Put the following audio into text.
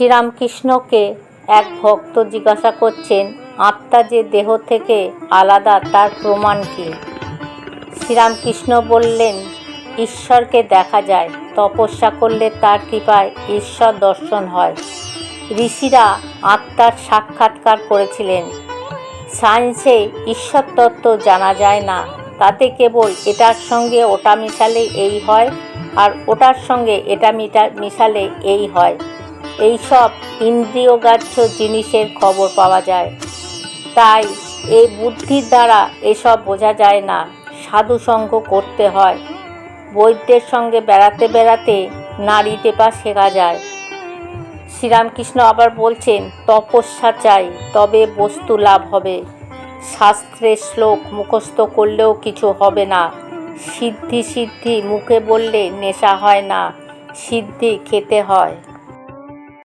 শ্রীরামকৃষ্ণকে এক ভক্ত জিজ্ঞাসা করছেন, আত্মা যে দেহ থেকে আলাদা তার প্রমাণ কী? শ্রীরামকৃষ্ণ বললেন, ঈশ্বরকে দেখা যায়, তপস্যা করলে তার কৃপায় ঈশ্বর দর্শন হয়। ঋষিরা আত্মার সাক্ষাৎকার করেছিলেন। সায়েন্সে ঈশ্বর তত্ত্ব জানা যায় না, তাতে কেবল এটার সঙ্গে ওটা মিশালে এই হয় আর ওটার সঙ্গে এটা মিশালে এই হয়, এইসব ইন্দ্রিয়গ্রাহ্য জিনিসের খবর পাওয়া যায়। তাই এই বুদ্ধির দ্বারা এসব বোঝা যায় না, সাধুসঙ্গ করতে হয়। বৈদ্যের সঙ্গে বেড়াতে বেড়াতে নাড়ি টেপা শেখা যায়। শ্রীরামকৃষ্ণ আবার বলছেন, তপস্যা চাই, তবে বস্তু লাভ হবে। শাস্ত্রের শ্লোক মুখস্থ করলেও কিছু হবে না। সিদ্ধি সিদ্ধি মুখে বললে নেশা হয় না, সিদ্ধি খেতে হয়।